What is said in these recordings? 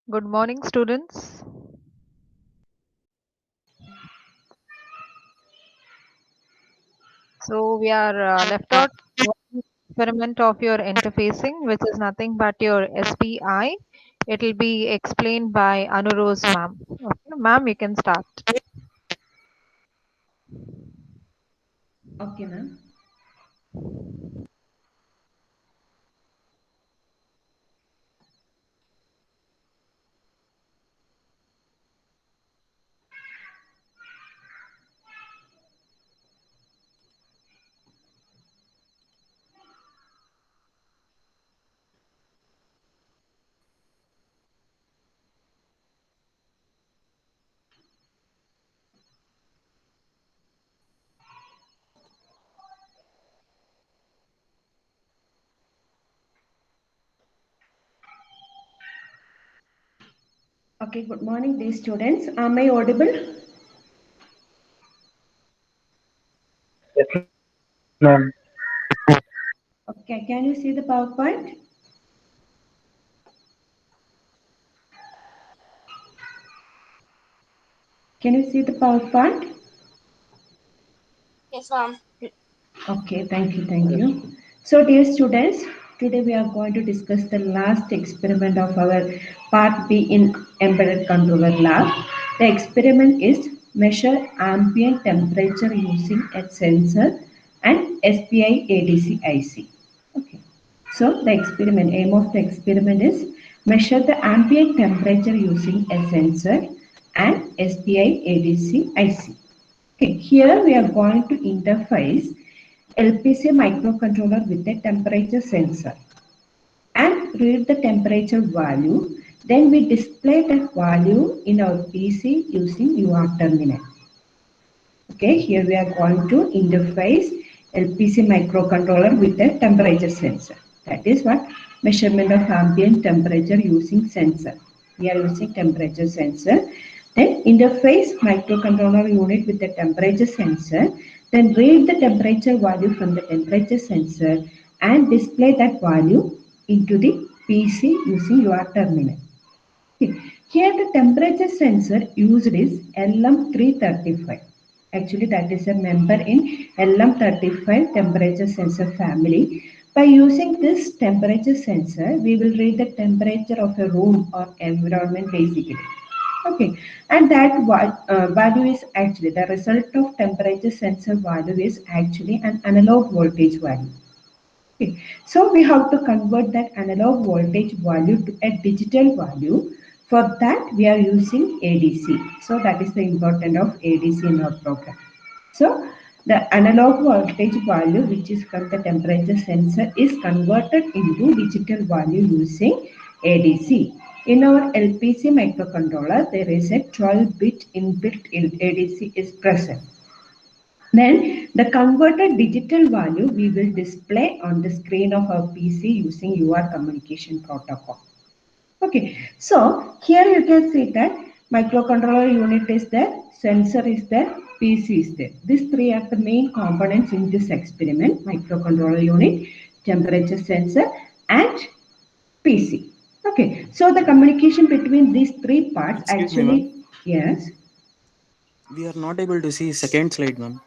Good morning, students. So we are left out one experiment of your interfacing, which is nothing but your SPI. It will be explained by Anurose ma'am. Okay, ma'am, you can start. Okay, ma'am. Okay, good morning, dear students. Am I audible? Yes, ma'am. Okay, can you see the PowerPoint? Can you see the PowerPoint? Yes, ma'am. Okay, thank you, thank you. So, dear students, today we are going to discuss the last experiment of our Part B in Embedded Controller Lab. The experiment is measure ambient temperature using a sensor and SPI ADC IC. Okay. So the experiment, aim of the experiment is measure the ambient temperature using a sensor and SPI ADC IC. Okay, here we are going to interface LPC microcontroller with a temperature sensor and read the temperature value. Then we display that value in our PC using UART terminal. Okay, here we are going to interface LPC microcontroller with a temperature sensor. That is what measurement of ambient temperature using sensor. We are using temperature sensor. Then interface microcontroller unit with the temperature sensor. Then read the temperature value from the temperature sensor and display that value into the PC using your terminal. Here the temperature sensor used is LM335. Actually that is a member in LM35 temperature sensor family. By using this temperature sensor, we will read the temperature of a room or environment basically. Okay, and that value is actually the result of temperature sensor value is actually an analog voltage value. Okay. So we have to convert that analog voltage value to a digital value. For that, we are using ADC. So that is the importance of ADC in our program. So the analog voltage value, which is from the temperature sensor, is converted into digital value using ADC. In our LPC microcontroller, there is a 12-bit inbuilt ADC is present. Then the converted digital value we will display on the screen of our PC using UART communication protocol. Okay, so here you can see that microcontroller unit is there, sensor is there, PC is there. These three are the main components in this experiment: microcontroller unit, temperature sensor, and PC. Okay, so the communication between these three parts Excuse me, ma'am. actually, yes. We are not able to see second slide, ma'am.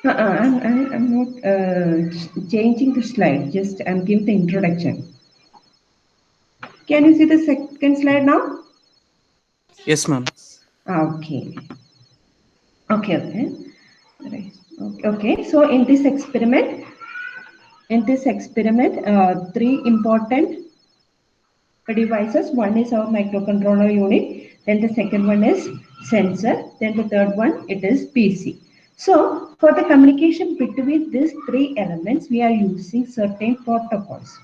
I'm not changing the slide, just I'm giving the introduction. Can you see the second slide now? Yes, ma'am. Okay. Okay. Right. Okay. So in this experiment, three important devices. One is our microcontroller unit. Then the second one is sensor. Then the third one it is PC. So for the communication between these three elements, we are using certain protocols.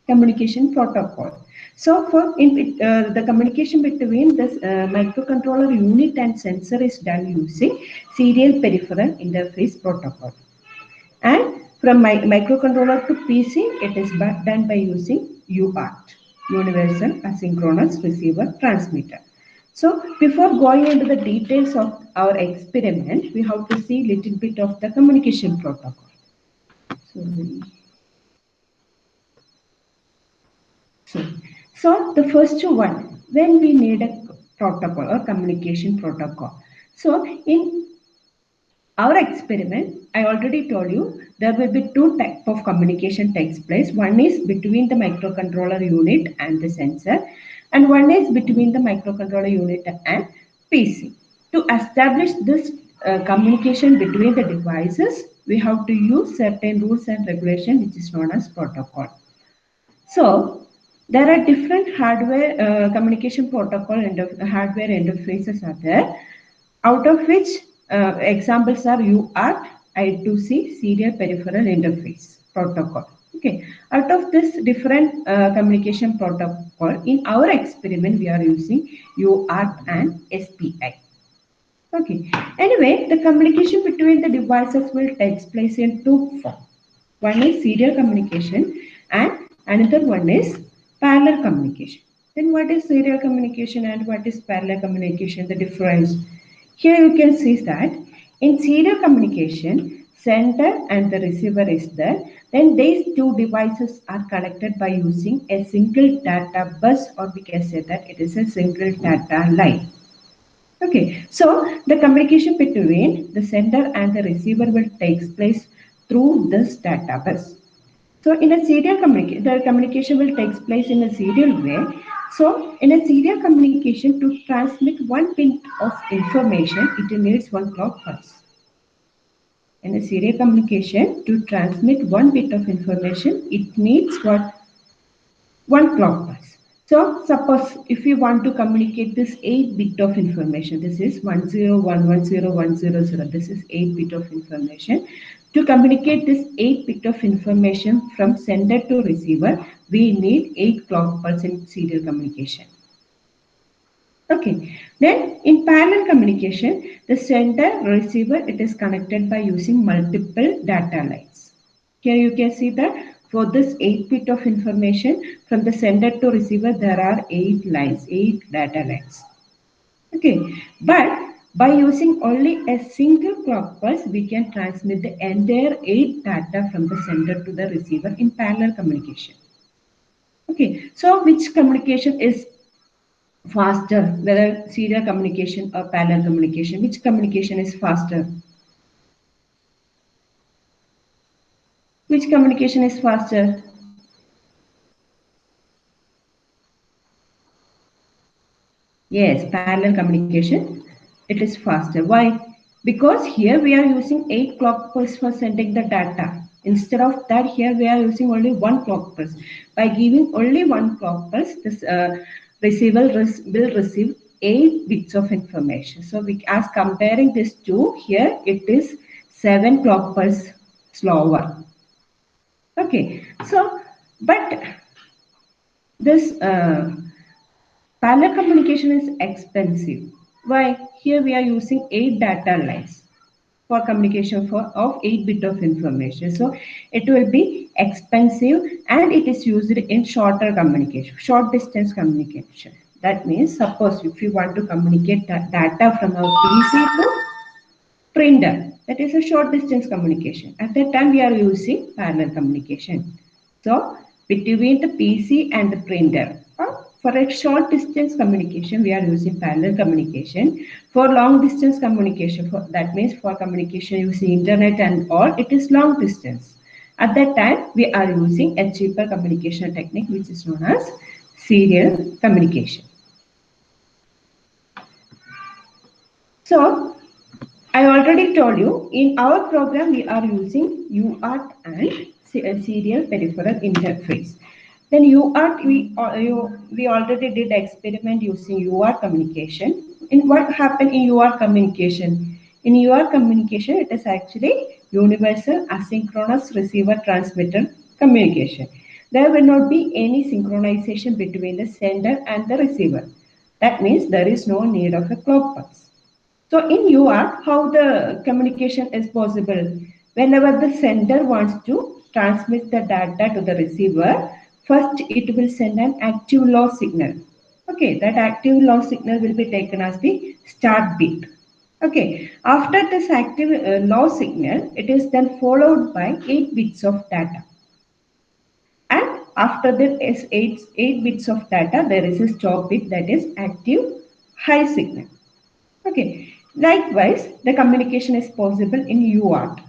Communication protocol. So for the communication between this microcontroller unit and sensor is done using serial peripheral interface protocol. And from microcontroller to PC, it is done by using UART, Universal Asynchronous Receiver Transmitter. So before going into the details of our experiment, we have to see a little bit of the communication protocol. So, so the first one, when we need a protocol or communication protocol. So in our experiment, I already told you there will be two type of communication takes place. One is between the microcontroller unit and the sensor, and one is between the microcontroller unit and PC. To establish this communication between the devices, we have to use certain rules and regulation which is known as protocol. So there are different hardware communication protocol and hardware interfaces are there, out of which examples are UART, I2C, serial peripheral interface protocol. Okay, out of this different communication protocol, in our experiment we are using UART and SPI. Okay. Anyway, the communication between the devices will take place in two forms. One is serial communication and another one is parallel communication. Then what is serial communication and what is parallel communication? The difference. Here you can see that in serial communication, sender and the receiver is there. Then these two devices are connected by using a single data bus, or we can say that it is a single data line. Okay, so the communication between the sender and the receiver will take place through this data bus. So in a serial communication, the communication will take place in a serial way. So in a serial communication, to transmit one bit of information, it needs one clock pulse. In a serial communication, to transmit one bit of information, it needs what? One clock pulse. So suppose if you want to communicate this 8 bit of information, this is 10110100, this is 8 bit of information. To communicate this 8 bit of information from sender to receiver, we need 8 clock pulse in serial communication. Okay, then in parallel communication, the sender receiver, it is connected by using multiple data lines. Here you can see that for this 8 bit of information from the sender to receiver, there are 8 lines, 8 data lines. Okay, but by using only a single clock pulse, we can transmit the entire 8 data from the sender to the receiver in parallel communication. Okay, so which communication is faster, whether serial communication or parallel communication? Which communication is faster? Which communication is faster? Yes, parallel communication, it is faster. Why? Because here we are using 8 clock pulse for sending the data. Instead of that, here we are using only one clock pulse. By giving only one clock pulse, this receiver will receive 8 bits of information. So we, as comparing this to here, it is 7 clock pulse slower. Okay, so but this parallel communication is expensive. Why? Here we are using 8 data lines for communication for of 8 bit of information. So it will be expensive and it is used in shorter communication, short distance communication. That means suppose if you want to communicate data from our PC to printer. That is a short distance communication. At that time, we are using parallel communication. So, between the PC and the printer, for a short distance communication, we are using parallel communication. For long distance communication, that means for communication using internet and all, it is long distance. At that time, we are using a cheaper communication technique, which is known as serial communication. So, I already told you in our program we are using UART and serial peripheral interface. Then UART we already did experiment using UART communication. In what happened in UART communication? In UART communication, it is actually universal asynchronous receiver transmitter communication. There will not be any synchronization between the sender and the receiver. That means there is no need of a clock pulse. So in UART, how the communication is possible? Whenever the sender wants to transmit the data to the receiver, first it will send an active low signal. Okay, that active low signal will be taken as the start bit. Okay, after this active low signal, it is then followed by 8 bits of data. And after that is 8 bits of data, there is a stop bit that is active high signal. Okay. Likewise, the communication is possible in UART.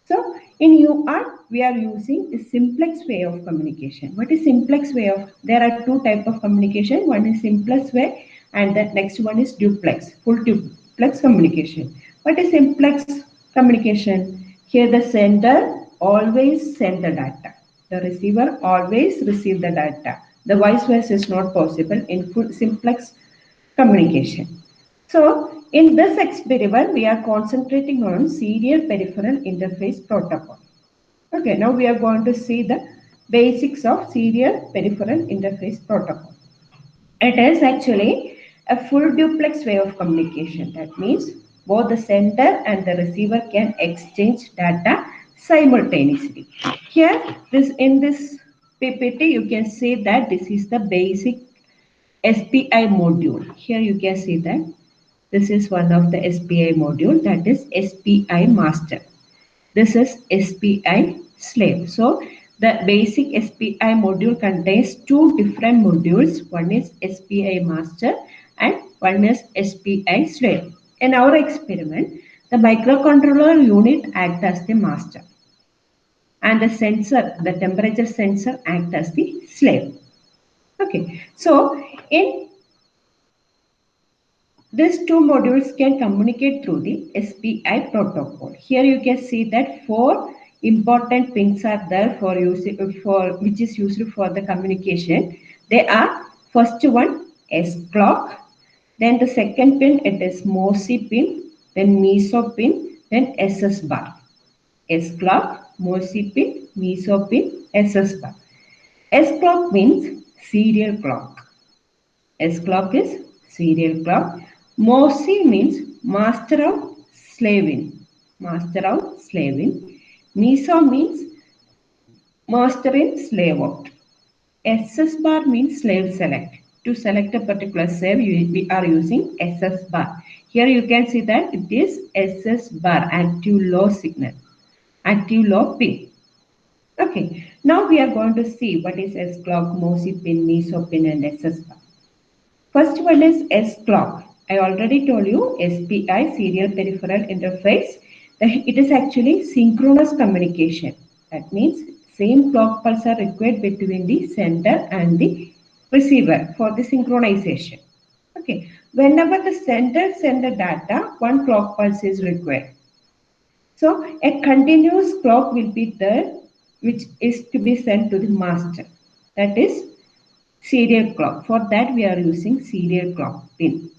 So in UART, we are using a simplex way of communication. What is simplex way of? There are two type of communication. One is simplex way, and the next one is duplex, full duplex communication. What is simplex communication? Here the sender always send the data. The receiver always receive the data. The vice versa is not possible in full simplex communication. So, in this experiment, we are concentrating on serial peripheral interface protocol. Okay, now we are going to see the basics of serial peripheral interface protocol. It is actually a full duplex way of communication. That means both the sender and the receiver can exchange data simultaneously. Here, this in this PPT, you can see that this is the basic SPI module. Here you can see that this is one of the SPI module, that is SPI master. This is SPI slave. So the basic SPI module contains two different modules. One is SPI master and one is SPI slave. In our experiment, the microcontroller unit acts as the master and the sensor, the temperature sensor, acts as the slave. Okay, so in these two modules can communicate through the SPI protocol. Here you can see that four important pins are there for which is used for the communication. They are first one S clock, then the second pin it is MOSI pin, then MESO pin, then SS bar. S clock, MOSI pin, MESO pin, SS bar. S clock means serial clock. S clock is serial clock. MOSI means master of slaving. Master of slaving. MESO means master in slave out. SS bar means slave select. To select a particular slave, we are using SS bar. Here you can see that it is SS bar, active low signal, active low pin. Okay, now we are going to see what is S clock, MOSI pin, MESO pin, and SS bar. First one is S clock. I already told you SPI serial peripheral interface. It is actually synchronous communication. That means same clock pulse are required between the sender and the receiver for the synchronization. Okay. Whenever the sender send the data, one clock pulse is required. So a continuous clock will be there which is to be sent to the master. That is serial clock. For that we are using serial clock pin.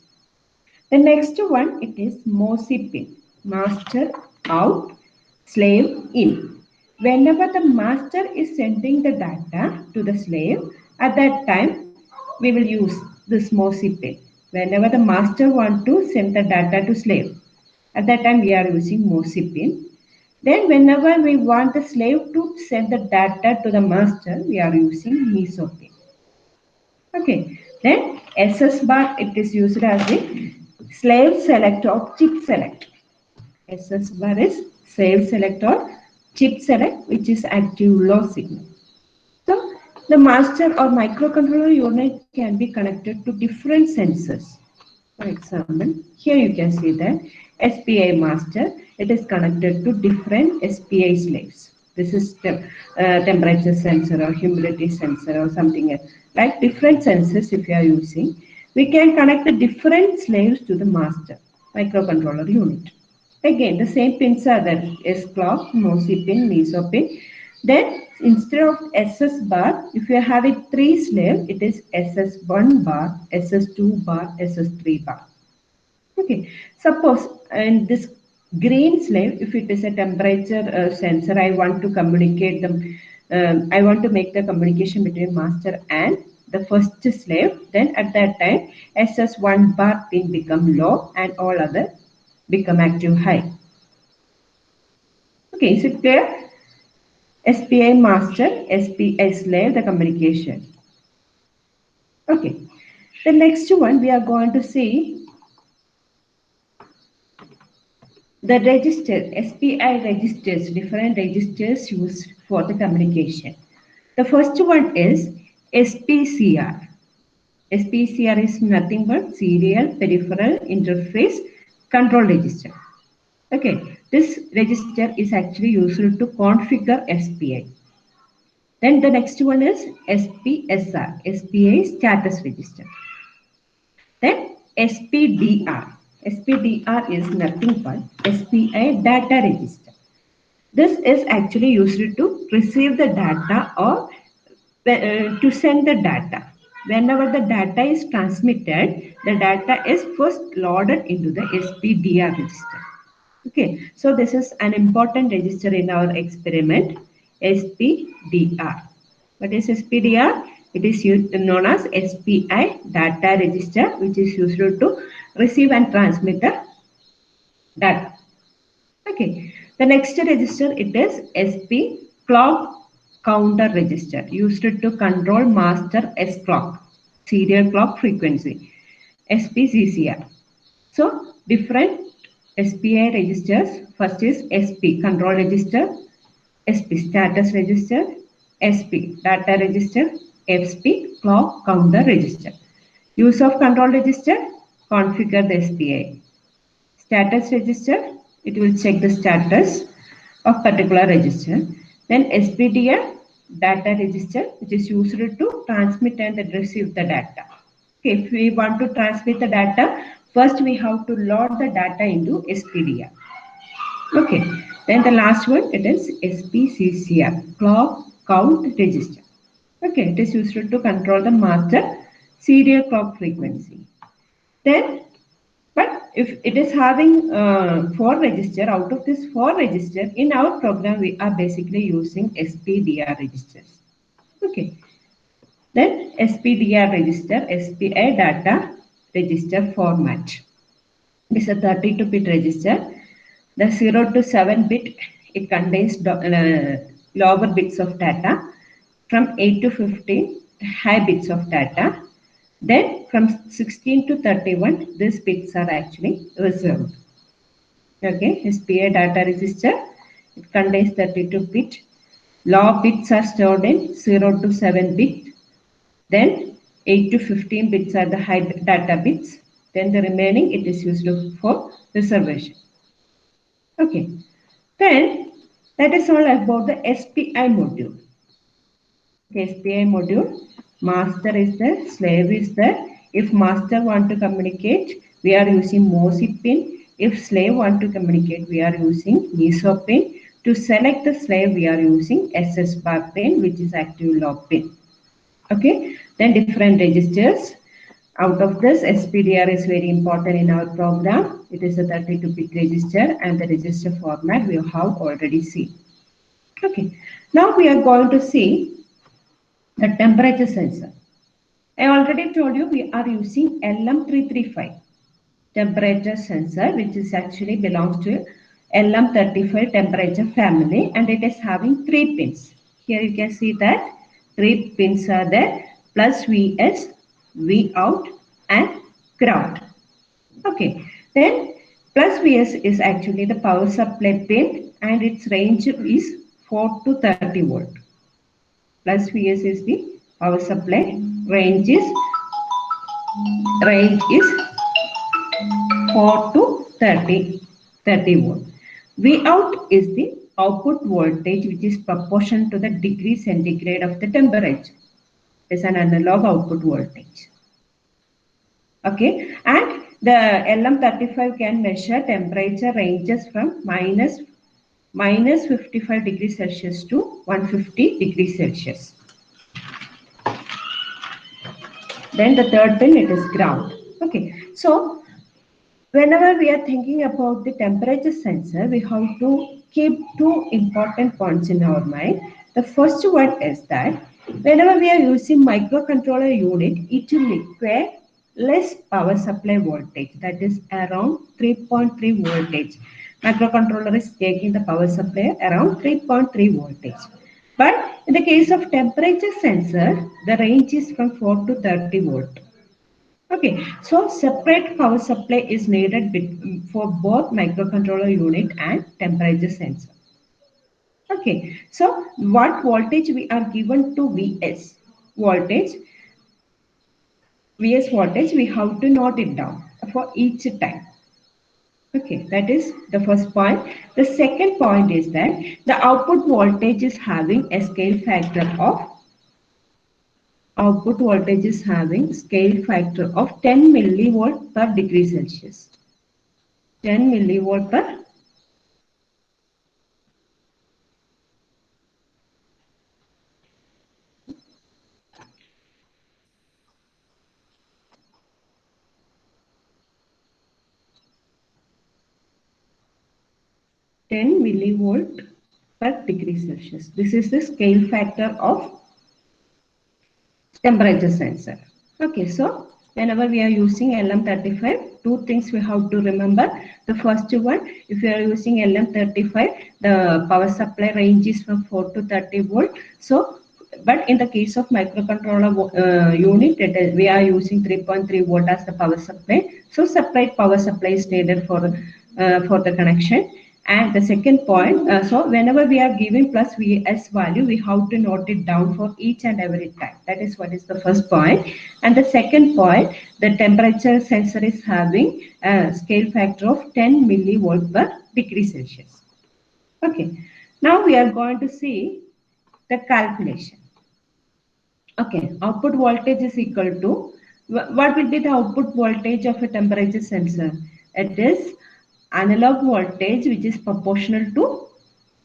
The next one it is MOSI pin. Master out, slave in. Whenever the master is sending the data to the slave, at that time we will use this MOSI pin. Whenever the master want to send the data to slave, at that time we are using MOSI pin. Then whenever we want the slave to send the data to the master, we are using MESO pin. Okay, then SS bar it is used as a slave select or chip select. SS bar is slave select or chip select which is active low signal. So the master or microcontroller unit can be connected to different sensors. For example, here you can see that SPI master, it is connected to different SPI slaves. This is temperature sensor or humidity sensor or something else. Like different sensors if you are using, we can connect the different slaves to the master microcontroller unit. Again, the same pins are there. S clock, MOSI pin, MESO pin. Then instead of SS bar, if you have it three slave, it is SS1 bar, SS2 bar, SS3 bar. Okay. Suppose in this green slave, if it is a temperature sensor, I want to communicate them. I want to make the communication between master and the first slave. Then at that time, SS1 bar pin become low and all other become active high. Okay, is it clear? SPI master, SPI slave, the communication. Okay. The next one we are going to see the register, SPI registers, different registers used for the communication. The first one is SPCR. SPCR is nothing but Serial Peripheral Interface Control Register. Okay, this register is actually used to configure SPI. Then the next one is SPSR, SPI Status Register. Then SPDR. SPDR is nothing but SPI Data Register. This is actually used to receive the data or to send the data. Whenever the data is transmitted, the data is first loaded into the SPDR register. Okay, so this is an important register in our experiment, SPDR. What is SPDR? It is known as SPI data register, which is used to receive and transmit the data. Okay, the next register it is SP clock counter register used to control master S clock, serial clock frequency, SPCCR. So different SPI registers. First is SP control register, SP status register, SP data register, SP clock counter register. Use of control register, configure the SPI. Status register, it will check the status of particular register. Then SPDR data register, which is used to transmit and receive the data. Okay, if we want to transmit the data, first we have to load the data into SPDR. Okay, then the last one it is SPCCR, clock count register. Okay, it is used to control the master serial clock frequency. Then, but if it is having four register, out of this four register, in our program we are basically using SPDR registers. Okay, then SPDR register, SPI data register format. It is a 32-bit register. The 0 to 7 bit, it contains lower bits of data. From 8 to 15, high bits of data. Then from 16 to 31, these bits are actually reserved. Okay, SPI data register, it contains 32 bit. Low bits are stored in 0 to 7 bit. Then 8 to 15 bits are the high data bits. Then the remaining it is used for reservation. Okay. Then that is all about the SPI module. SPI module. Master is there, slave is there. If master want to communicate, we are using MOSI pin. If slave want to communicate, we are using MISO pin. To select the slave, we are using SS bar pin, which is active lock pin. Okay. Then different registers. Out of this, SPDR is very important in our program. It is a 32-bit register and the register format we have already seen. Okay, now we are going to see the temperature sensor. I already told you we are using LM335 temperature sensor, which is actually belongs to LM35 temperature family, and it is having three pins. Here you can see that three pins are there: plus VS, V out, and ground. Okay, then plus VS is actually the power supply pin, and its range is 4 to 30 volt. Plus VS is the power supply, range is 4 to 30 volt. V out is the output voltage, which is proportional to the degree centigrade of the temperature. It is an analog output voltage. Okay, and the LM35 can measure temperature ranges from minus 55 degrees Celsius to 150 degrees Celsius. Then the third pin, it is ground. Okay, so whenever we are thinking about the temperature sensor, we have to keep two important points in our mind. The first one is that whenever we are using microcontroller unit, it will require less power supply voltage, that is around 3.3 voltage. Microcontroller is taking the power supply around 3.3 voltage. But in the case of temperature sensor, the range is from 4 to 30 volt. Okay, so separate power supply is needed for both microcontroller unit and temperature sensor. Okay, so what voltage we are given to Vs? Voltage, Vs voltage, we have to note it down for each time. Okay, that is the first point. The second point is that the output voltage is having a scale factor of of 10 millivolt per degree Celsius. 10 millivolt per 10 millivolt per degree Celsius. This is the scale factor of temperature sensor. Okay, so whenever we are using LM35, two things we have to remember. The first one, if you are using LM35, the power supply range is from 4 to 30 volt. So, but in the case of microcontroller unit, we are using 3.3 volt as the power supply. So, separate power supply is needed for the connection. And the second point, so whenever we are giving plus Vs value, we have to note it down for each and every time. That is what is the first point. And the second point, the temperature sensor is having a scale factor of 10 millivolt per degree Celsius. Okay. Now we are going to see the calculation. Okay, output voltage is equal to what will be the output voltage of a temperature sensor? It is analog voltage which is proportional to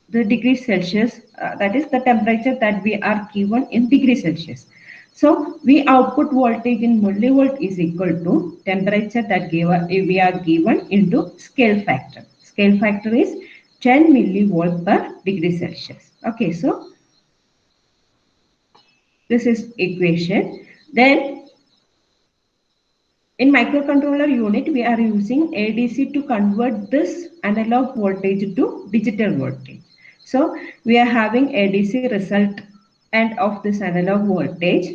the degree Celsius, that is the temperature that we are given in degree Celsius. So we output voltage in millivolt is equal to temperature that we are given into scale factor. Scale factor is 10 millivolt per degree Celsius. Okay, so this is equation. Then in microcontroller unit, we are using ADC to convert this analog voltage to digital voltage. So we are having ADC result and of this analog voltage,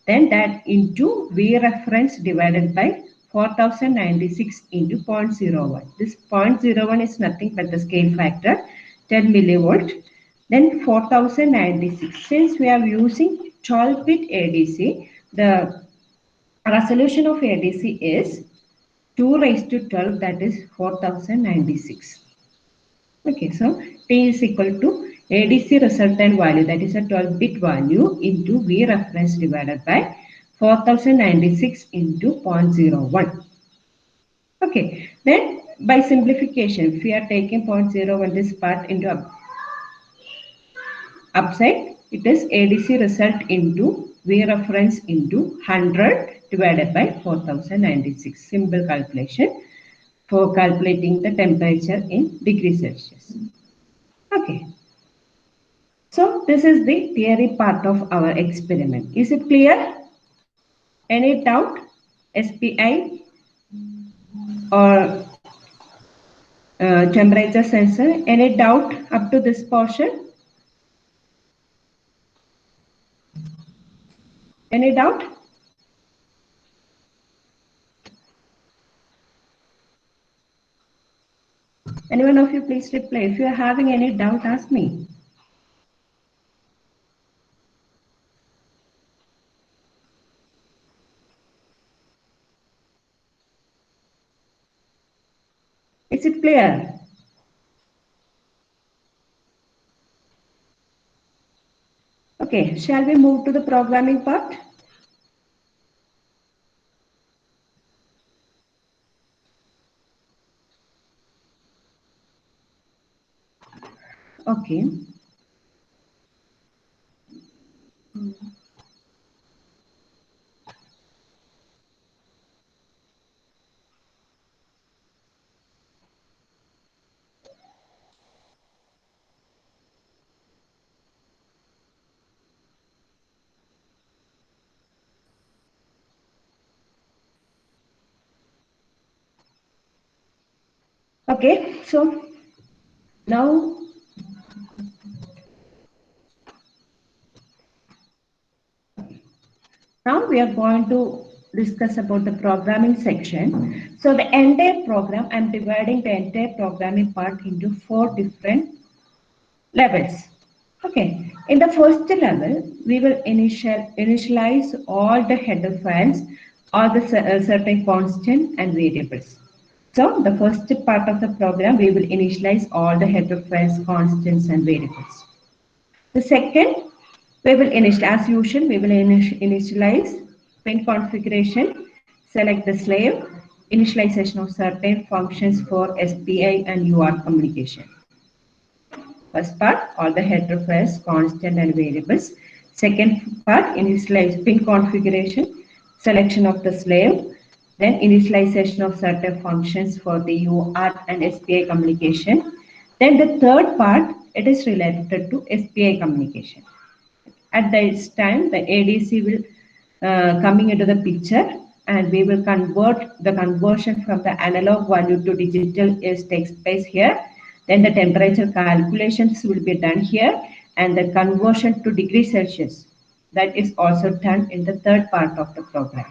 then that into V reference divided by 4096 into 0.01. This 0.01 is nothing but the scale factor 10 millivolt. Then 4096. Since we are using 12-bit ADC, the resolution of ADC is 2 raised to 12, that is 4096. Okay, so T is equal to ADC resultant value, that is a 12-bit value into V reference divided by 4096 into 0.01. Okay, then by simplification, if we are taking 0.01 this part into upside, it is ADC result into V reference into 100 divided by 4096. Simple calculation for calculating the temperature in degree Celsius. Okay. So this is the theory part of our experiment. Is it clear? Any doubt? SPI or temperature sensor? Any doubt up to this portion? Any doubt? Anyone of you please reply. If you are having any doubt, ask me. Is it clear? Okay, shall we move to the programming part? Okay. Okay, so now Now we are going to discuss about the programming section. So the entire program, I'm dividing the entire programming part into 4 different levels. Okay, in the first level, we will initialize all the header files or the certain constant and variables. So the first part of the program, we will initialize all the header files, constants and variables. The second, we will initialize, as usual, we will initialize pin configuration, select the slave, initialization of certain functions for SPI and UART communication. First part, all the header files, constant and variables. Second part, initialize pin configuration, selection of the slave, then initialization of certain functions for the UART and SPI communication. Then the third part, it is related to SPI communication. At this time, the ADC will coming into the picture and we will convert the conversion from the analog value to digital is takes place here. Then the temperature calculations will be done here and the conversion to degree Celsius that is also done in the third part of the program.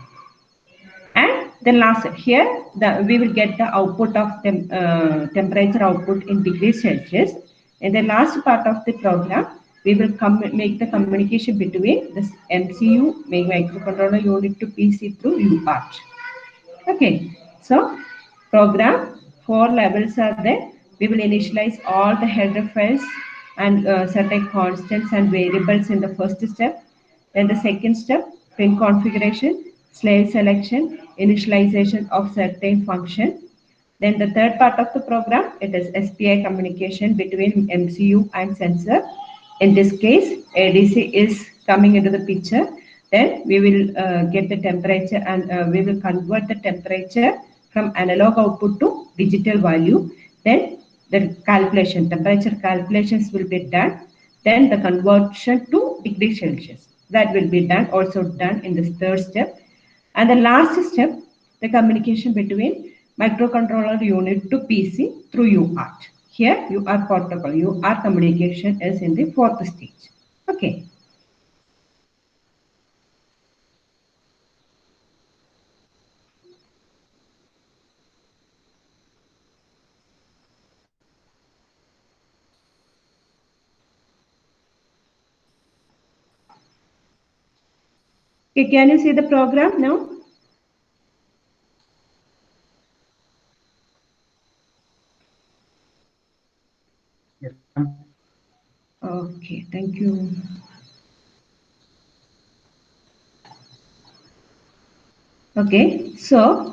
And then last here we will get the output of the temperature output in degrees Celsius. In the last part of the program, we will make the communication between this MCU, microcontroller unit to PC through UART. Okay, so program, four levels are there. We will initialize all the header files and certain constants and variables in the first step. Then the second step, pin configuration, slave selection, initialization of certain function. Then the third part of the program, it is SPI communication between MCU and sensor. In this case, ADC is coming into the picture. Then we will get the temperature and we will convert the temperature from analog output to digital value. Then the calculation, temperature calculations will be done. Then the conversion to degree Celsius. That will be done, also done in this third step. And the last step, the communication between microcontroller unit to PC through UART. Here, UART protocol, UART communication is in the fourth stage. Okay. Okay, can you see the program now? Yes, ma'am. Okay, thank you. Okay, so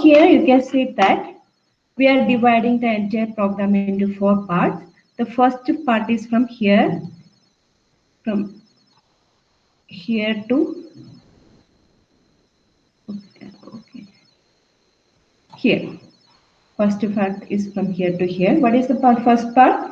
here you can see that we are dividing the entire program into four parts. The first part is from here to okay, here. First part is from here to here. What is the first part?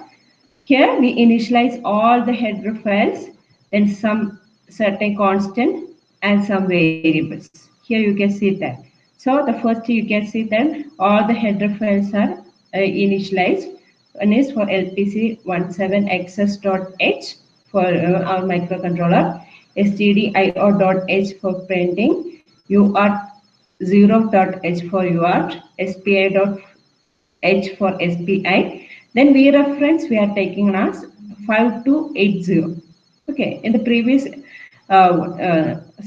Here we initialize all the header files, then some certain constant and some variables. Here you can see that. So the first you can see that all the header files are initialized. One is for LPC17xs.h for our microcontroller, stdio.h for printing, UART0.h for UART, SPI.h for SPI. Then V reference we are taking as 5280. Okay, in the previous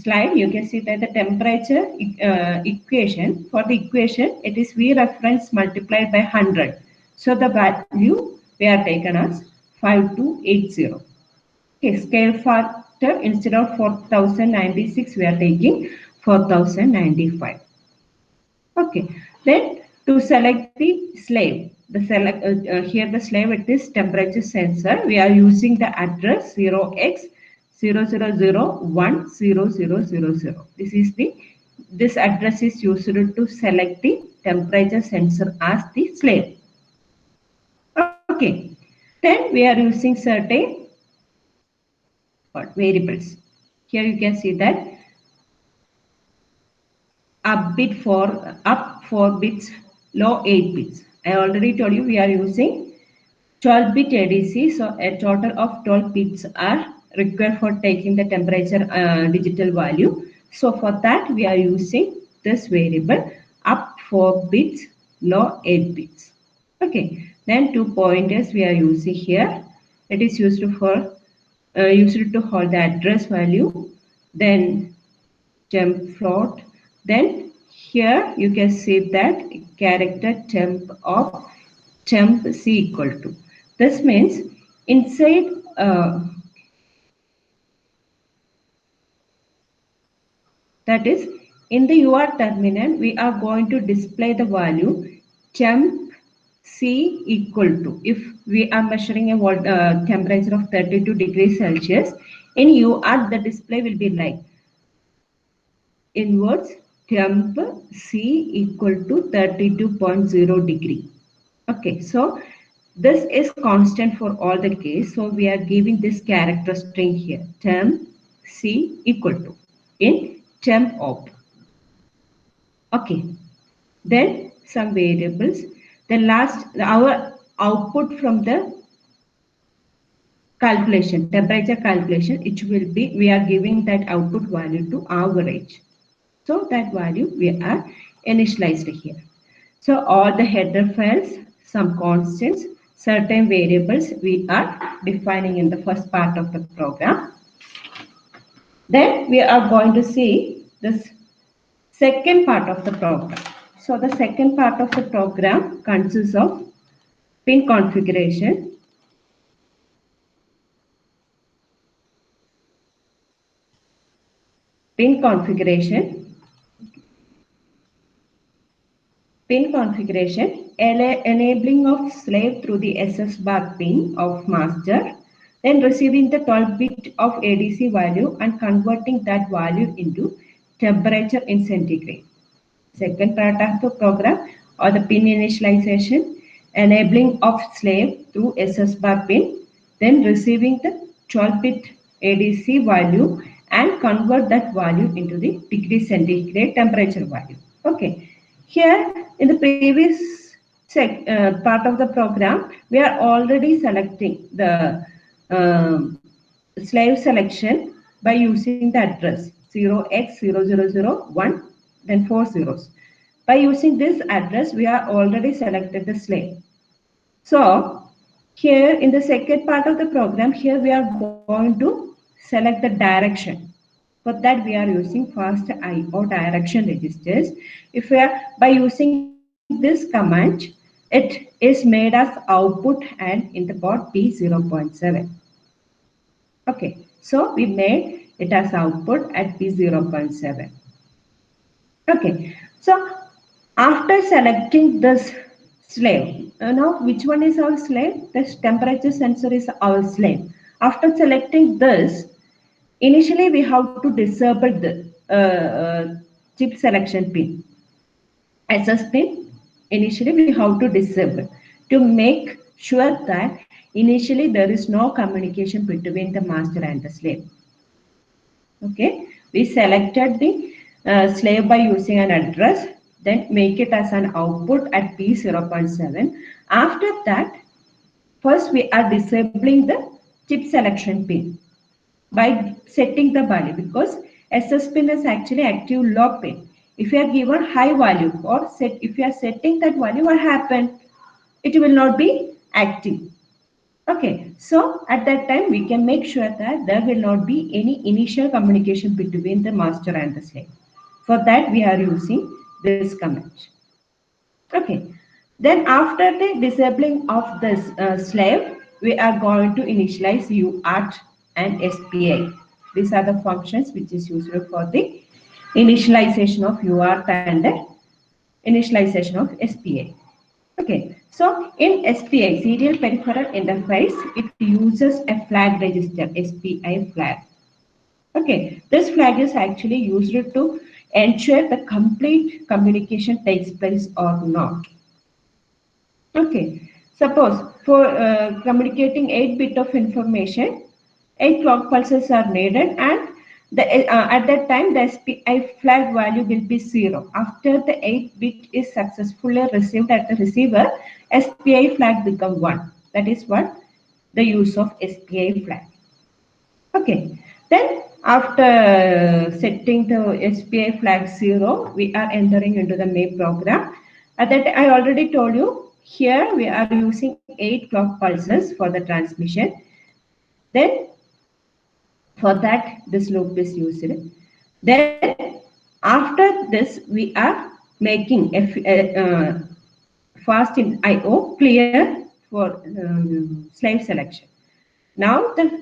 slide, you can see that the temperature equation, for the equation, it is V reference multiplied by 100. So the value we are taken as 5280. Okay, scale factor instead of 4096, we are taking 4095. Okay, then to select the slave, here the slave it is temperature sensor. We are using the address 0x00010000. This address is used to select the temperature sensor as the slave. Okay, then we are using certain variables. Here you can see that up 4 bits low 8 bits. I already told you we are using 12-bit ADC, so a total of 12 bits are required for taking the temperature digital value. So for that we are using this variable up 4 bits, low 8 bits. Okay, then 2 pointers we are using here. It is used to hold the address value, then temp float. Then here you can see that character temp of temp c equal to. This means inside that is in the UR terminal we are going to display the value temp C equal to, if we are measuring a temperature of 32 degrees Celsius, in UR the display will be like inwards temp C equal to 32.0 degree. Okay, so this is constant for all the case. So we are giving this character string here, temp C equal to in temp op. Okay, then some variables. The last, our output from the calculation, temperature calculation, it will be, we are giving that output value to average. So that value we are initialized here. So all the header files, some constants, certain variables we are defining in the first part of the program. Then we are going to see this second part of the program. So the second part of the program consists of pin configuration, pin configuration, pin configuration, enabling of slave through the SS bar pin of master, then receiving the 12 bit of ADC value and converting that value into temperature in centigrade. Second part of the program or the pin initialization, enabling of slave through SS bar pin, then receiving the 12-bit ADC value and convert that value into the degree centigrade temperature value. Okay, here in the previous part of the program, we are already selecting the slave selection by using the address 0x0001, then 4 zeros. By using this address, we are already selected the slave. So here in the second part of the program, here we are going to select the direction. For that we are using fast IO direction registers. If we are by using this command, it is made as output and in the port P0.7. Okay, so we made it as output at P0.7. Okay, so after selecting this slave, now which one is our slave? This temperature sensor is our slave. After selecting this, initially we have to disable the chip selection pin. SS pin, initially we have to disable to make sure that initially there is no communication between the master and the slave. Okay, we selected the slave by using an address, then make it as an output at P0.7. After that, first we are disabling the chip selection pin by setting the value, because SS pin is actually active low pin. If you are given high value or set, if you are setting that value, what happened? It will not be active. Okay, so at that time we can make sure that there will not be any initial communication between the master and the slave. For that we are using this command. Okay, then after the disabling of this slave, we are going to initialize UART and SPI. These are the functions which is used for the initialization of UART and the initialization of SPI. Okay, so in SPI, serial peripheral interface, it uses a flag register, SPI flag. Okay, this flag is actually used to ensure the complete communication takes place or not. Okay, suppose for communicating 8 bit of information, 8 clock pulses are needed and At that time the SPI flag value will be 0. After the 8 bit is successfully received at the receiver, SPI flag become 1. That is what the use of SPI flag. Okay. Then after setting the SPI flag 0, we are entering into the main program. That I already told you. Here we are using 8 clock pulses for the transmission. Then for that this loop is used. Then after this we are making fast in IO clear for slave selection. Now the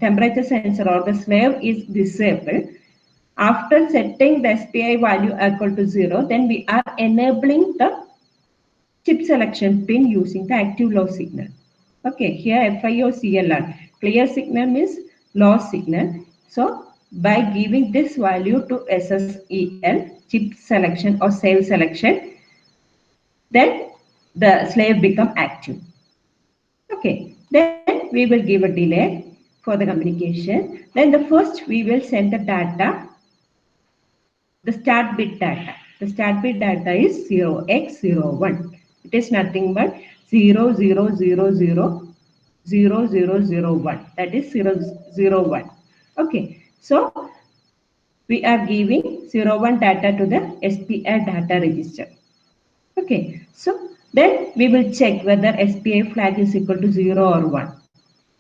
temperature sensor or the slave is disabled. After setting the SPI value equal to 0, then we are enabling the chip selection pin using the active low signal. Okay, here FIO CLR. Clear signal means low signal. So by giving this value to SSEL, chip selection or save selection, then the slave become active. Okay, then we will give a delay for the communication. Then the first we will send the data, the start bit data. The start bit data is 0x01. It is nothing but 0000001. That is 001. Okay, so we are giving 01 data to the SPI data register. Okay, so then we will check whether SPI flag is equal to 0 or 1.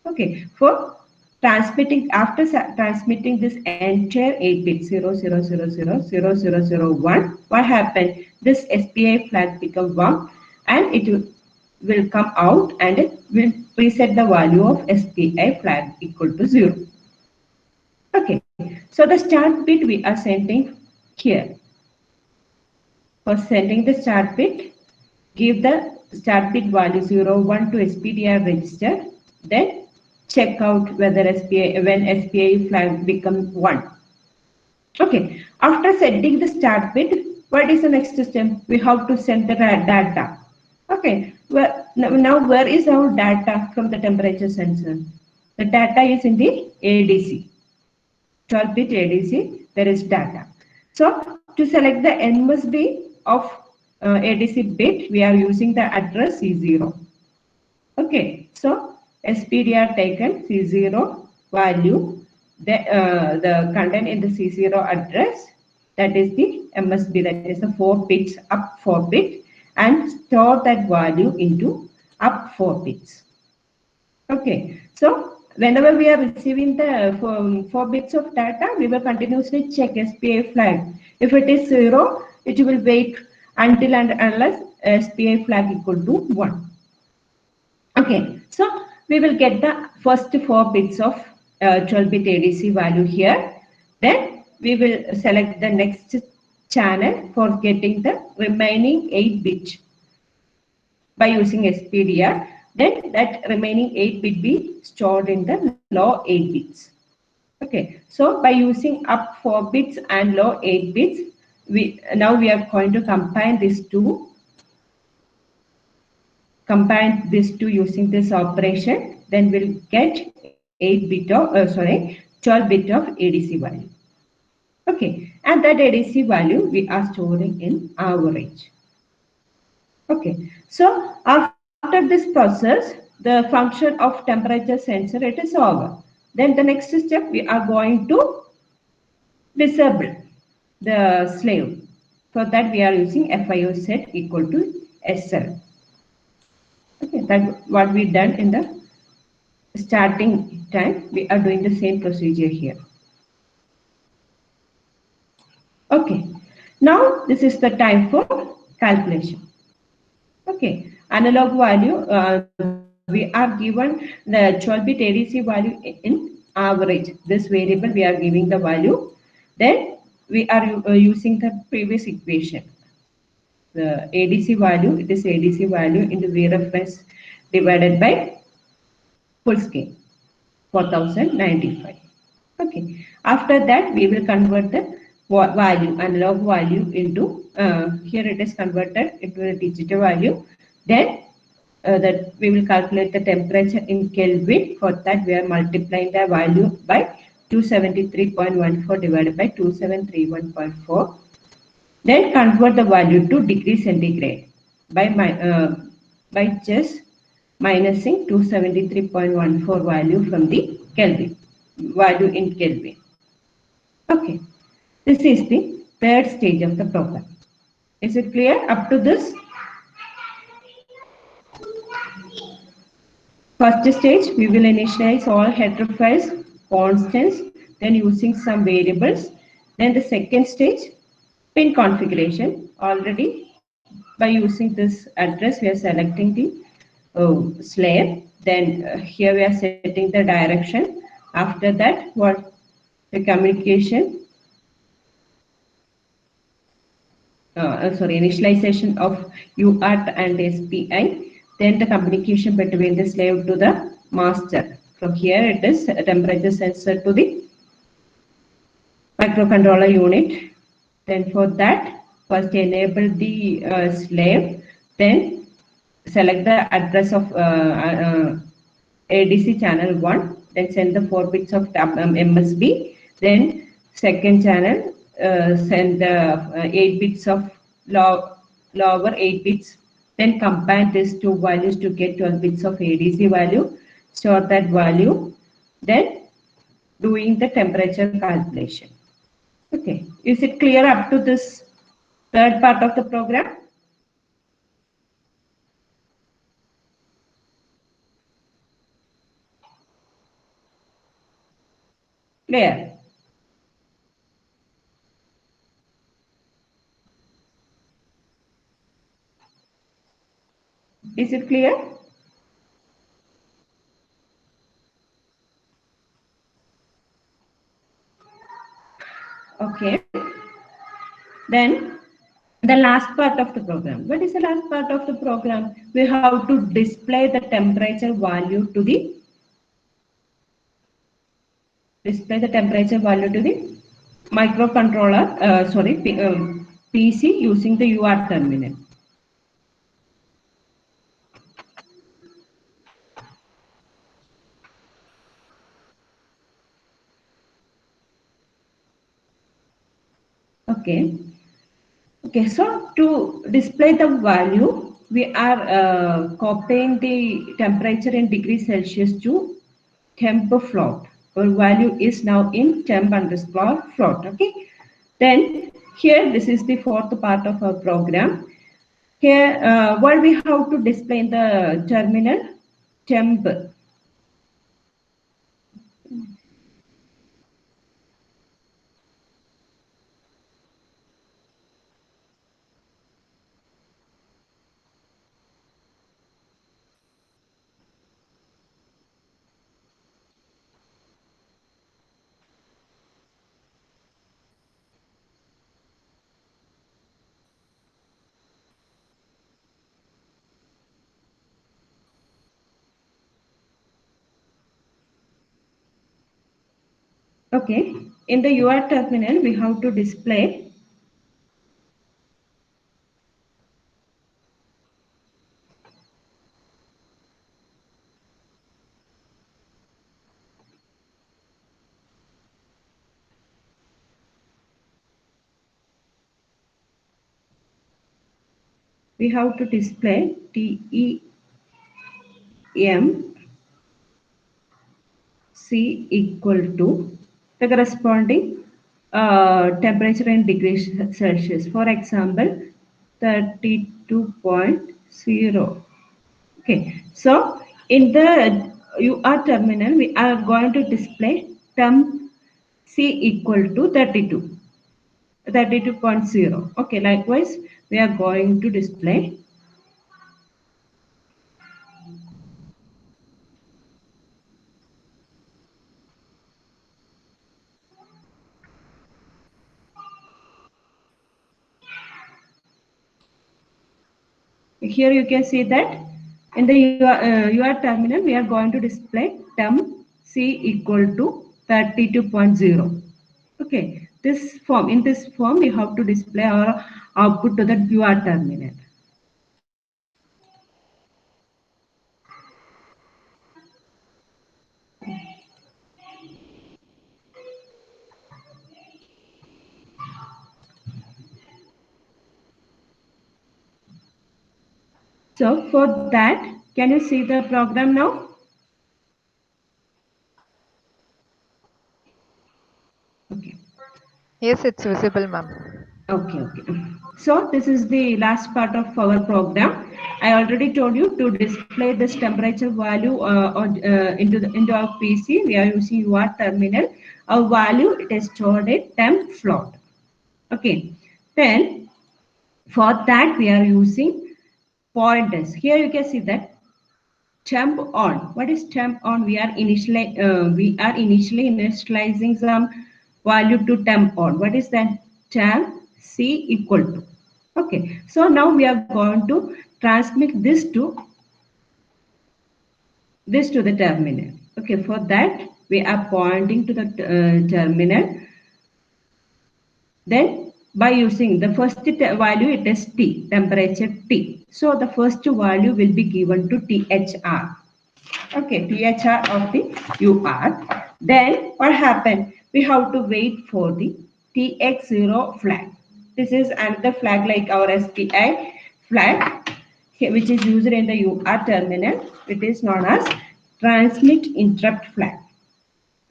Okay, for transmitting, after transmitting this entire 8 bit 00000001, what happened? This SPI flag become 1 and it will come out and it will reset the value of SPI flag equal to 0. Okay, so the start bit we are sending here. For sending the start bit, give the start bit value 01 to SPDR register, then check out whether when SPI flag become 1. Okay, after setting the start bit, what is the next step? We have to send the data. Okay, well, now where is our data from the temperature sensor? The data is in the ADC. 12-bit ADC, there is data. So to select the MSB of ADC bit, we are using the address C0. Okay, so SPDR taken C0 value, the content in the C0 address, that is the MSB, that is the 4 bits, up 4 bit, and store that value into up 4 bits. Okay, so whenever we are receiving the 4 bits of data, we will continuously check SPI flag. If it is 0, it will wait until and unless SPI flag equal to 1. Okay, so we will get the first 4 bits of 12-bit ADC value here. Then we will select the next channel for getting the remaining 8 bits by using SPDR. Then that remaining 8 bit be stored in the low 8 bits. Okay, so by using up 4 bits and low 8 bits, now we are going to combine these two using this operation. Then we'll get 12 bit of ADC value. Okay, and that ADC value we are storing in average. Okay, so after this process, the function of temperature sensor, it is over. Then the next step, we are going to disable the slave. For that, we are using FIO set equal to SL. Okay, that what we done in the starting time. We are doing the same procedure here. Okay, now this is the time for calculation. Okay, analog value, we are given the 12-bit ADC value in average. This variable we are giving the value. Then we are using the previous equation. The ADC value, it is ADC value into V reference divided by full scale, 4095. Okay, after that we will convert the value, analog value into, here it is converted into a digital value. Then that we will calculate the temperature in Kelvin. For that we are multiplying the value by 273.14 divided by 2731.4. Then convert the value to degree centigrade by by just minusing 273.14 value from the Kelvin value in Kelvin. Okay, this is the third stage of the program. Is it clear up to this? First stage, we will initialize all header files, constants, then using some variables. Then the second stage, pin configuration. Already by using this address, we are selecting the slave. Then here we are setting the direction. After that, what the communication, initialization of UART and SPI, then the communication between the slave to the master. From here it is temperature sensor to the microcontroller unit. Then for that, first enable the slave, then select the address of ADC channel 1, then send the 4 bits of MSB, then second channel send the 8 bits of lower 8 bits, then combine these two values to get 12 bits of ADC value, store that value, then doing the temperature calculation. Okay, is it clear up to this third part of the program? Clear? Is it clear? Okay. Then the last part of the program. What is the last part of the program? We have to display the temperature value to the microcontroller, PC using the UART terminal. Okay. Okay, so to display the value, we are copying the temperature in degrees Celsius to temp float. Our value is now in temp underscore float. Okay. Then here, this is the fourth part of our program. Here, what we have to display in the terminal temp. Okay, in the UR terminal, we have to display TEM C equal to the corresponding temperature in degrees Celsius. For example, 32.0. Okay, so in the UR terminal, we are going to display temp C equal to 32. 32.0. Okay, likewise, we are going to display here. You can see that in the UR terminal, we are going to display temp C equal to 32.0. Okay, in this form, we have to display our output to the UR terminal. So for that, can you see the program now? Okay. Yes, it's visible, ma'am. Okay, okay. So this is the last part of our program. I already told you to display this temperature value into our PC. We are using UR terminal. Our value it is stored in temp float. Okay. Then for that we are using pointers. Here you can see that temp on. What is temp on? We are initially initializing some value to temp on. What is that? Temp C equal to. Okay. So now we are going to transmit this to the terminal. Okay. For that we are pointing to the terminal. Then by using the first value it is T, temperature T. So the first value will be given to THR. Okay, THR of the UR. Then what happened? We have to wait for the TX0 flag. This is another flag like our SPI flag, which is used in the UR terminal. It is known as transmit interrupt flag.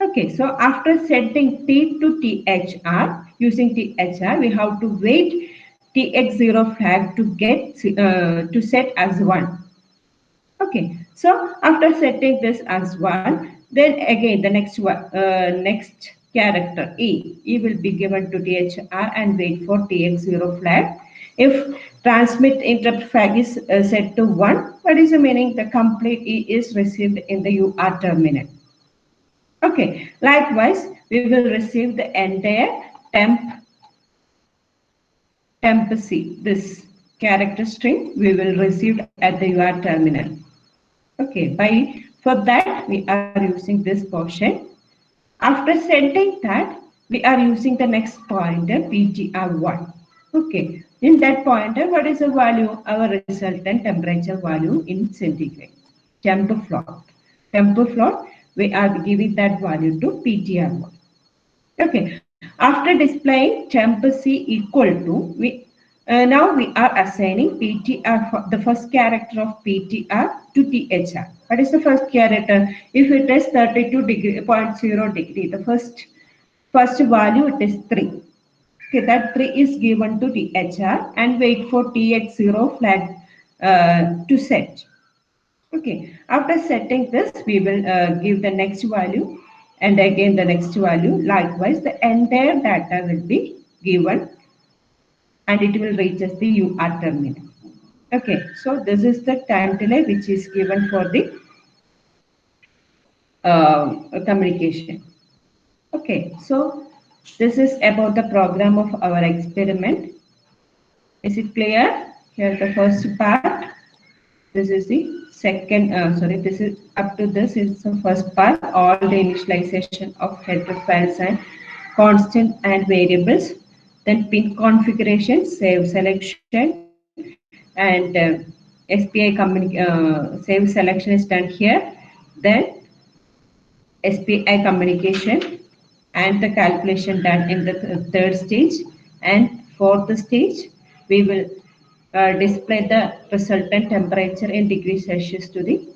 Okay, so after setting T to THR, using THR, we have to wait TX0 flag to get to set as 1. Okay, so after setting this as 1, then again the next character E will be given to THR and wait for TX0 flag. If transmit interrupt flag is set to 1, what is the meaning? The complete E is received in the UR terminal. Okay, likewise, we will receive the entire temp C, this character string we will receive at the UR terminal. Okay, for that we are using this portion. After sending that, we are using the next pointer PTR1. Okay, in that pointer, what is the value? Our resultant temperature value in centigrade. Temp float. Temp float, we are giving that value to PTR1. Okay, after displaying temp C equal to, now we are assigning PTR, the first character of PTR to THR. What is the first character? If it is 32 degree, point 0 degree, the first value it is 3. Okay, that 3 is given to THR and wait for TX0 flag to set. Okay, after setting this, we will give the next value and again the next value. Likewise, the entire data will be given and it will reach us the UR terminal. Okay, so this is the time delay which is given for the communication. Okay, so this is about the program of our experiment. Is it clear? Here the first part. This is the second, this is up to this is the first part, all the initialization of header files and constant and variables. Then pin configuration, save selection, and save selection is done here. Then SPI communication and the calculation done in the third stage. And fourth stage, we will display the resultant temperature in degrees Celsius to the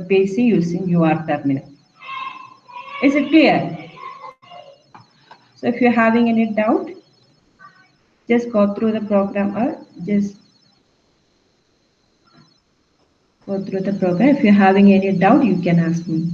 PC using UR terminal. Is it clear? So if you're having any doubt, just go through the program or just go through the program. If you're having any doubt, you can ask me.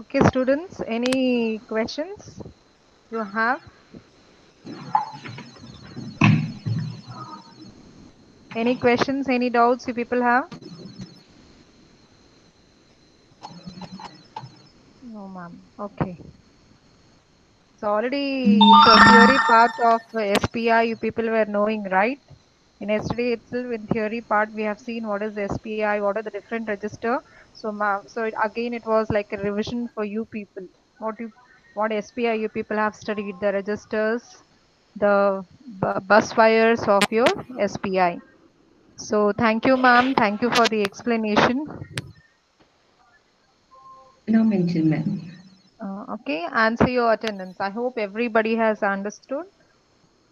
Okay, students, any questions you have? Any questions, any doubts you people have? No, ma'am. Okay. So already, so theory part of SPI you people were knowing, right? In yesterday itself, in theory part, we have seen what is SPI, what are the different register. So, ma'am, so again, it was like a revision for you people. What SPI you people have studied, the registers, the bus wires of your SPI. So, thank you, ma'am. Thank you for the explanation. No mention, ma'am. Okay, answer your attendance. I hope everybody has understood.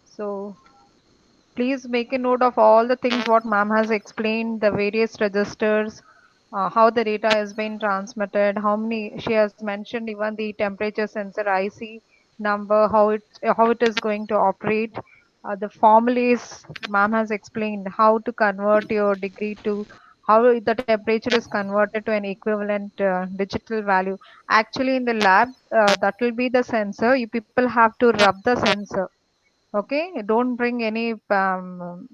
So, please make a note of all the things what ma'am has explained, the various registers, how the data has been transmitted, how many she has mentioned, even the temperature sensor IC number, how it is going to operate. The formulas ma'am has explained how to convert your degree to how the temperature is converted to an equivalent digital value. Actually, in the lab, that will be the sensor. You people have to rub the sensor. Okay, don't bring any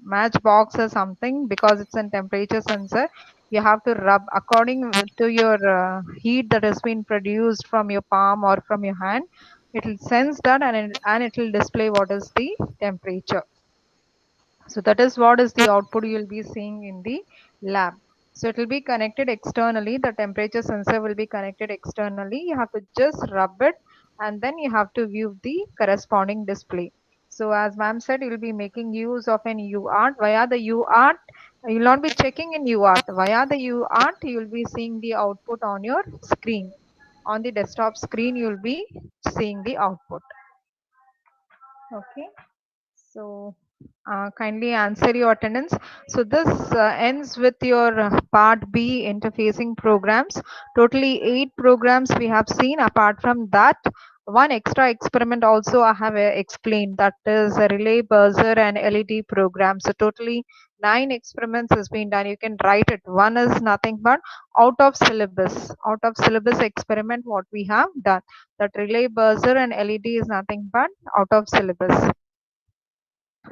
matchbox or something because it's a temperature sensor. You have to rub according to your heat that has been produced from your palm or from your hand. It will sense that and it will display what is the temperature. So that is what is the output you will be seeing in the lab. So it will be connected externally. The temperature sensor will be connected externally. You have to just rub it and then you have to view the corresponding display. So as ma'am said, you will be making use of an UART. Via the UART, you will not be checking in UART. Via the UART, you will be seeing the output on your screen. On the desktop screen, you will be seeing the output. Okay. So, kindly answer your attendance. So, this ends with your part B interfacing programs. Totally 8 programs we have seen. Apart from that, one extra experiment also I have explained, that is a relay buzzer and LED program. So, totally 9 experiments has been done. You can write it. One is nothing but out of syllabus. Out of syllabus experiment what we have done. That relay buzzer and LED is nothing but out of syllabus.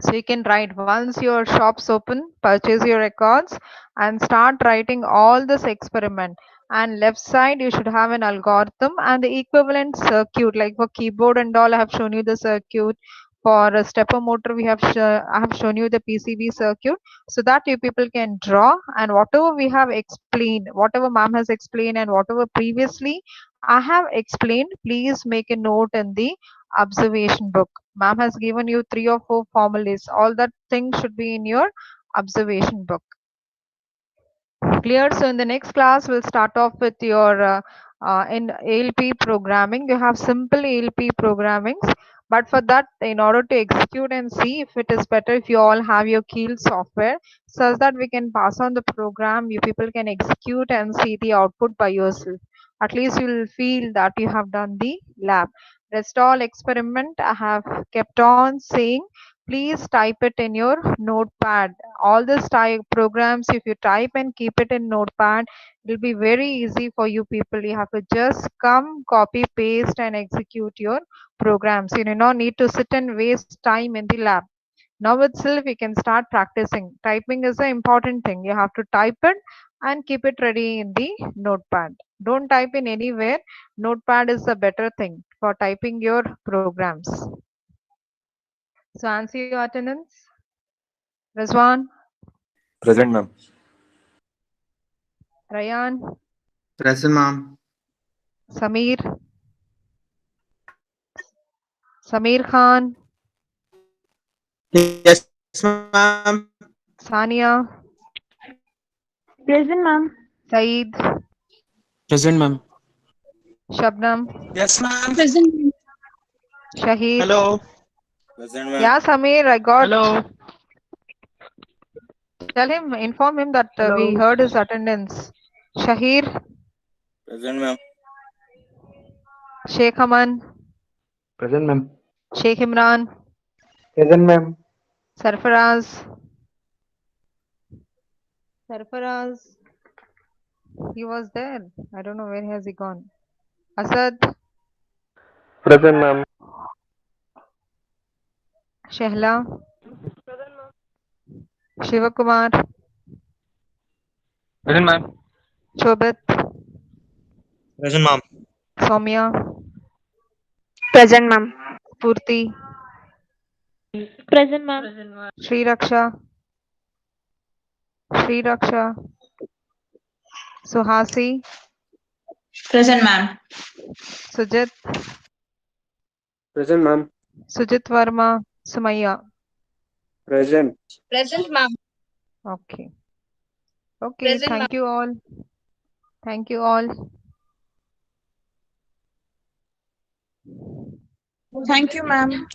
So you can write once your shop's open, purchase your records and start writing all this experiment. And left side, you should have an algorithm and the equivalent circuit, like for keyboard and all, I have shown you the circuit. For a stepper motor, I have shown you the PCB circuit so that you people can draw, and whatever we have explained, whatever ma'am has explained and whatever previously I have explained, please make a note in the observation book. Ma'am has given you 3 or 4 formulas. All that things should be in your observation book. Clear? So in the next class, we'll start off with your in ALP programming. You have simple ALP programmings, but for that, in order to execute and see if it is better, if you all have your Keel software, such that we can pass on the program, you people can execute and see the output by yourself. At least you will feel that you have done the lab. Rest all experiment I have kept on saying, please type it in your notepad. All this type programs, if you type and keep it in notepad, it will be very easy for you people. You have to just come, copy, paste and execute your programs. You do not need to sit and waste time in the lab. Now itself you can start practicing. Typing is an important thing. You have to type it and keep it ready in the notepad. Don't type in anywhere. Notepad is the better thing for typing your programs. So answer your attendance. Rizwan, Present, ma'am. Rayan, Present, ma'am. Samir, Samir Khan, Yes, ma'am. Sania, Present, ma'am. Saeed, Present, ma'am. Shabnam, Yes, ma'am. Present. Shahid. Hello. Present, ma'am. Yeah, Samir, I got. Hello. Tell him, inform him that we Hello. heard his attendance. Shahir, Present, ma'am. Sheikh Aman, Present, ma'am. Sheikh Imran, Present, ma'am. Sarfaraz, Sarfaraz. He was there. I don't know where has he gone. Asad, Present, ma'am. Shehla, Shivakumar, Present, ma'am. Shobit, Present, ma'am. Soumya, Present, ma'am. Purti, Present, ma'am. Sri Raksha, Sri Raksha, Suhasi, Present, ma'am. Sujit, Present, ma'am. Sujit Verma, Sumaya. Present. Present, ma'am. Okay. Okay, Present, ma'am. thank you all. Thank you all. Thank you, ma'am.